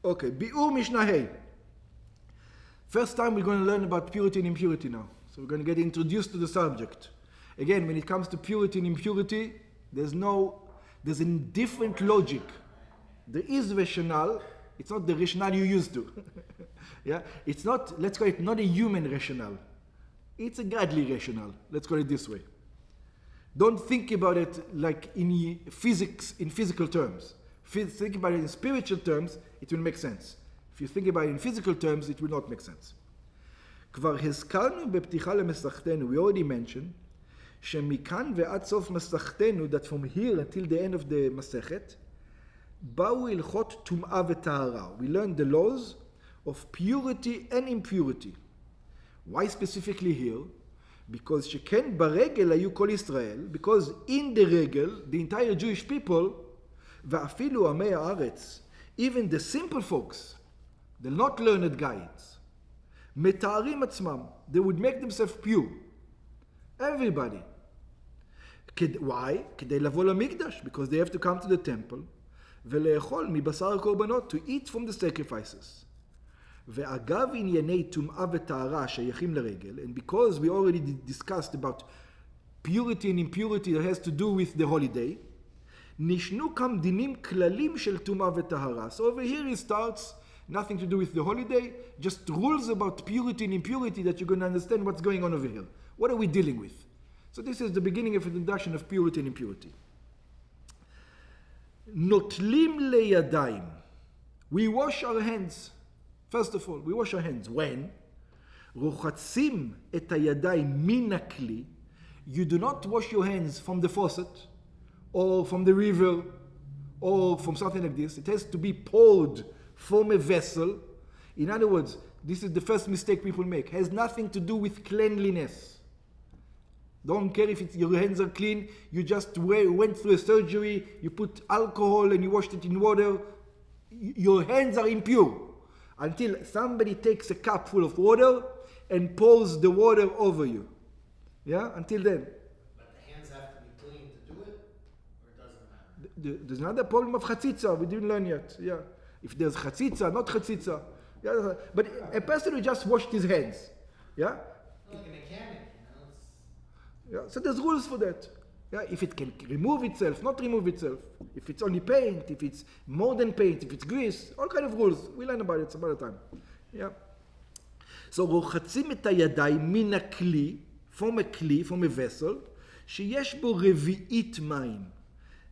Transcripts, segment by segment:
Okay, Bi'ur Mishnah Hey. First time we're going to learn about purity and impurity now. So we're going to get introduced to the subject. Again, when it comes to purity and impurity, there's a different logic. There is rationale. It's not the rationale you used to. Yeah, it's not, let's call it not a human rationale. It's a godly rationale. Let's call it this way. Don't think about it like in physics, in physical terms. Think about it in spiritual terms, it will make sense. If you think about it in physical terms, it will not make sense. כבר הזכרנו בפתיחה למסכתנו, we already mentioned, שמכאן ועד סוף מסכתנו, that from here until the end of the מסכת, באו הלכות טומאה וטהרה. We learned the laws of purity and impurity. Why specifically here? Because שכן ברגל היו כל ישראל, because in the רגל, the entire Jewish people, ואפילו עמי הארץ, even the simple folks, the not learned guides, מתארים עצמם, they would make themselves pure. Everybody. Why? כדי לבוא למקדש, because they have to come to the temple, ולאכול מבשר הקורבנות, to eat from the sacrifices. ואגב ענייני טומאה וטהרה שייכים לרגל, and because we already discussed about purity and impurity that has to do with the holiday, נשנו כמה דינים כללים של טומאה וטהרה. So over here he starts, nothing to do with the holiday, just rules about purity and impurity that you're going to understand what's going on over here. What are we dealing with? So this is the beginning of an introduction of purity and impurity. נוטלים לידיים. We wash our hands. First of all, we wash our hands. When? רוחצים את הידיים מן הכלי. You do not wash your hands from the faucet, or from the river, or from something like this. It has to be poured from a vessel. In other words, this is the first mistake people make. It has nothing to do with cleanliness. Don't care if your hands are clean. You just went through a surgery, you put alcohol and you washed it in water. Your hands are impure. Until somebody takes a cup full of water and pours the water over you. Yeah? Until then. But the hands have to be clean to do it? Or it doesn't matter? There's another problem of chatzitza. We didn't learn yet. Yeah. If there's chatzitza, not chatzitza. Yeah. But a person who just washed his hands. Yeah? Like a mechanic, Yeah. So there's rules for that. Yeah. If it can remove itself, not remove itself. If it's only paint, if it's more than paint, if it's grease, all kind of rules. We learn about it some other time. Yeah. So רוחצים את הידיים מן הכלי, from a כלי, from a vessel, שיש בו רביעית מים.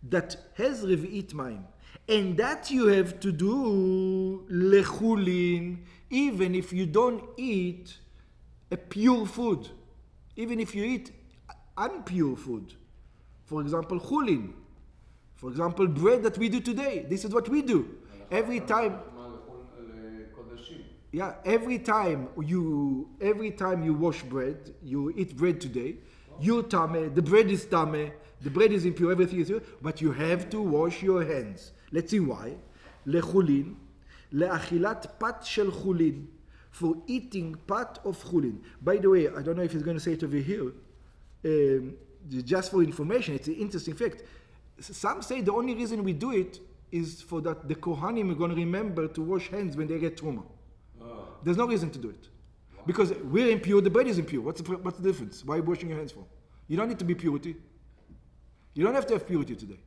That has רביעית מים. And that you have to do לחולין, even if you don't eat a pure food. Even if you eat unpure food. For example, chulin. For example, bread that we do today. This is what we do. Every time. Yeah, every time you wash bread, you eat bread today, you're tameh, the bread is tameh, the bread is impure, everything is impure, but you have to wash your hands. Let's see why. Lechulin, leachilat pat shel chulin, for eating part of chulin. By the way, I don't know if he's going to say it over here. Just for information, it's an interesting fact. Some say the only reason we do it is for that the Kohanim are going to remember to wash hands when they get Truma. There's no reason to do it. Because we're impure, the bread is impure. What's the difference? Why are you washing your hands for? You don't need to be purity. You don't have to have purity today.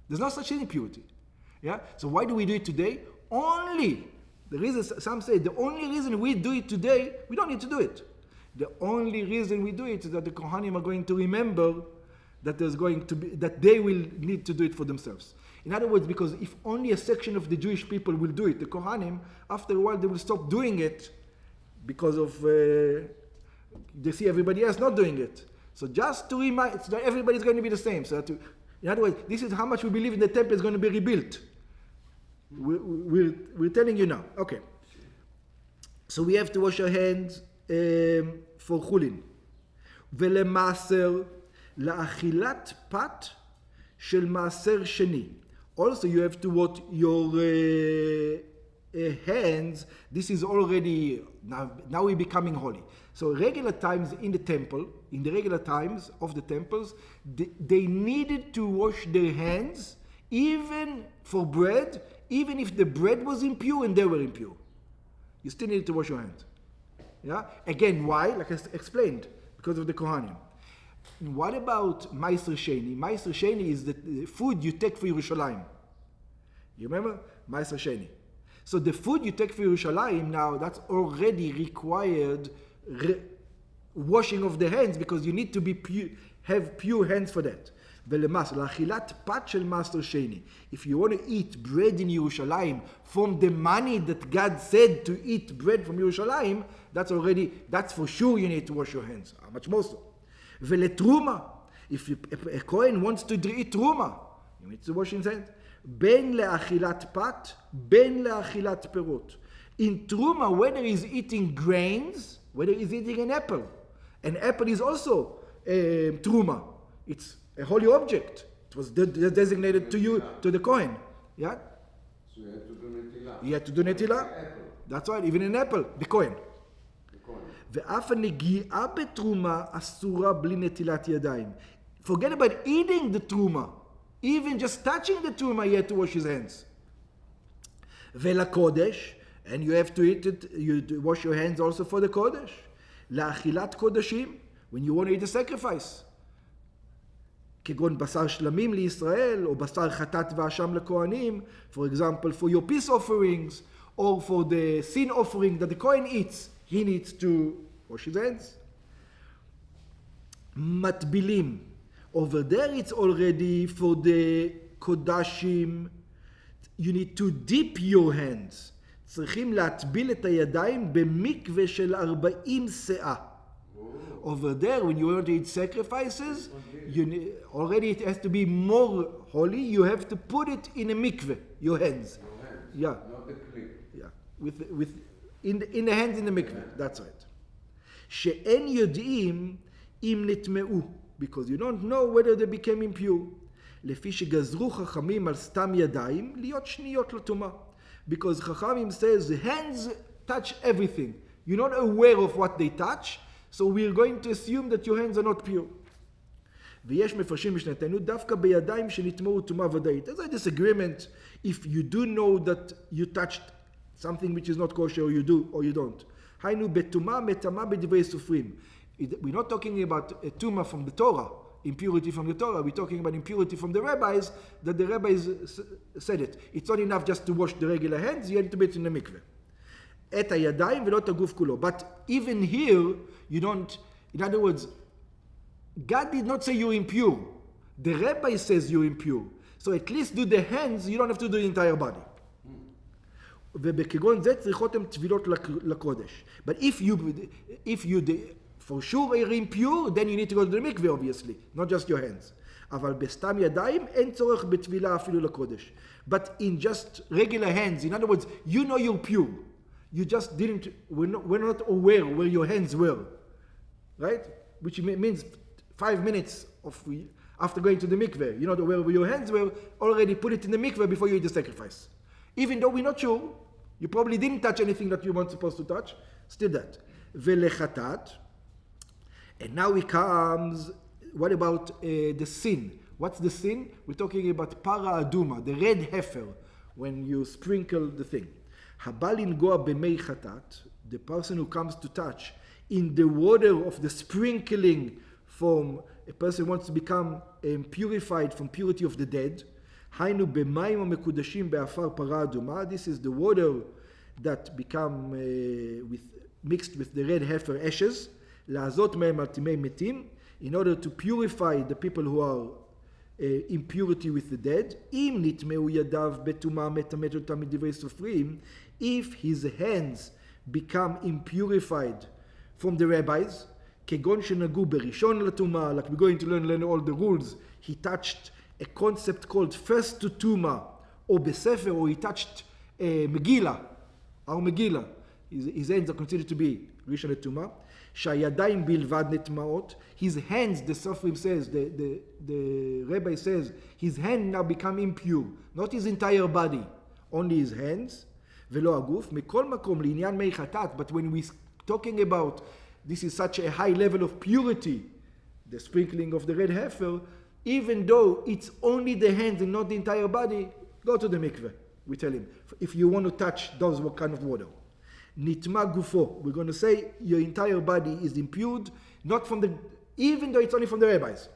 There's no such thing as purity. Yeah? So why do we do it today? Only, the reason, some say, the only reason we do it today, we don't need to do it. The only reason we do it is that the Kohanim are going to remember that there's going to be, that they will need to do it for themselves. In other words, because if only a section of the Jewish people will do it, the Kohanim, after a while they will stop doing it because of, they see everybody else not doing it. So just to remind, so that everybody's going to be the same. So that in other words, this is how much we believe in the temple is going to be rebuilt. We're telling you now. Okay. So we have to wash our hands for chulin. ולמעשר, לאכילת פת של מעשר שני. Also you have to wash your hands. This is already, now we're becoming holy. So regular times in the temple, in the regular times of the temples, they needed to wash their hands Even for bread, even if the bread was impure and they were impure, you still need to wash your hands. Yeah? Again, why? Like I explained, because of the Kohanim. What about Meiser Sheni? Meiser Sheni is the food you take for Yerushalayim. You remember? Meiser Sheni. So the food you take for Yerushalayim now, that's already required washing of the hands because you need to be have pure hands for that. If you want to eat bread in Yerushalayim from the money that God said to eat bread from Yerushalayim, that's for sure you need to wash your hands. How much more so? Veletruma, if a Kohen wants to eat truma, you need to wash his hands. Ben leachilat pat, ben leachilat perot. In truma, whether he's eating grains, whether he's eating an apple is also truma. It's a holy object. It was designated to you, to the Kohen. Yeah? So you had to do netilah. You had to do netilah. That's right, even an apple, the Kohen. ואף הנגיעה בתרומה אסורה בלי נטילת ידיים. Forget about eating the truma. Even just touching the truma, you have to wash his hands. ולקודש, and you have to eat it, you wash your hands also for the kodesh. לאכילת קודשים, when you want to eat a sacrifice. כגון בשר שלמים לישראל, או בשר חטאת ואשם לכהנים, for example, for your peace offerings, or for the sin offering that the Kohen eats, he needs to wash his hands. Matbilim. Over there it's already for the kodashim. You need to dip your hands. צריכים להטביל את הידיים במקווה של 40 סאה. Over there, when you want to eat sacrifices, already it has to be more holy. You have to put it in a mikveh, your hands. Yeah. Not the clip. Yeah. In the hands in the mikveh. That's right. שאין יודעים אם נטמעו, because you don't know whether they became impure. לפי שגזרו חכמים על סתם ידיים, להיות שניות לטומאה. Because Chachamim says the hands touch everything. You're not aware of what they touch, so we're going to assume that your hands are not pure. ויש מפרשים משנתנו דווקא בידיים שנטמעו טומאה ודאית. There's a disagreement if you do know that you touched something which is not kosher, or you do or you don't. היינו בטומאה מטמאה בדברי סופרים. We're not talking about a tumah from the Torah, impurity from the Torah. We're talking about impurity from the rabbis, that the rabbis said it. It's not enough just to wash the regular hands, you need to be in the mikveh. את הידיים ולא את הגוף כולו. But even here, you don't, in other words, God did not say you're impure. The rabbi says you're impure. So at least do the hands, you don't have to do the entire body. ובכגון זה צריכות הן טבילות לקודש. But if you for sure are impure, then you need to go to the mikveh, obviously, not just your hands. אבל בסתם ידיים אין צורך בטבילה אפילו לקודש. But in just regular hands, in other words, you know you're pure. You just we're not aware where your hands were. Right? Which means 5 minutes after going to the mikveh, you're not aware where your hands were, already put it in the mikveh before you eat the sacrifice. Even though we're not sure, you probably didn't touch anything that you weren't supposed to touch, still that. Velechatat. And now it comes, what about the sin? What's the sin? We're talking about para aduma, the red heifer, when you sprinkle the thing. Habalin goa b'mei chatat, the person who comes to touch in the water of the sprinkling from a person who wants to become purified from purity of the dead. Hainu b'mayim ha'mekudashim be'afar para aduma. This is the water that become mixed with the red heifer ashes. La'azot me'em al timei metim, in order to purify the people who are impurity with the dead. Im nitmeu yadav betumah metamet otam midivrei sofrim, if his hands become impurified from the rabbis, kegon shenagu berishon latumah, like we're going to learn all the rules. He touched a concept called first to tuma, or besefer, or he touched Megillah, our Megillah. His hands are considered to be rishon latuma. Shayadayim bilvad netmaot. His hands, the Sofrim says, the rabbi says, his hand now become impure, not his entire body, only his hands. Velo aguf mikol makom liinyan mei chatat. But when we're talking about this is such a high level of purity, the sprinkling of the red heifer, even though it's only the hands and not the entire body, go to the mikveh. We tell him, if you want to touch those kind of water. Nitma gufo. We're going to say your entire body is impured, not from the, even though it's only from the rabbis.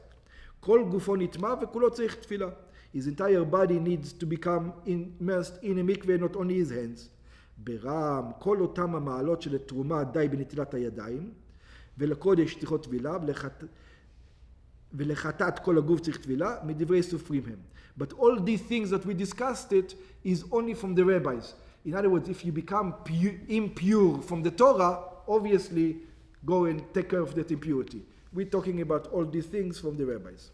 Kol gufo nitma vekulo tzarich tefillah. His entire body needs to become immersed in a mikveh, not only his hands. ברם, כל אותם המעלות של התרומה די בנטילת הידיים, ולקודש צריכות טבילה, ולחטאת כל הגוף צריך טבילה, מדברי סופרים הם. But all these things that we discussed it is only from the rabbis. In other words, if you become impure from the Torah, obviously go and take care of that impurity. We're talking about all these things from the rabbis.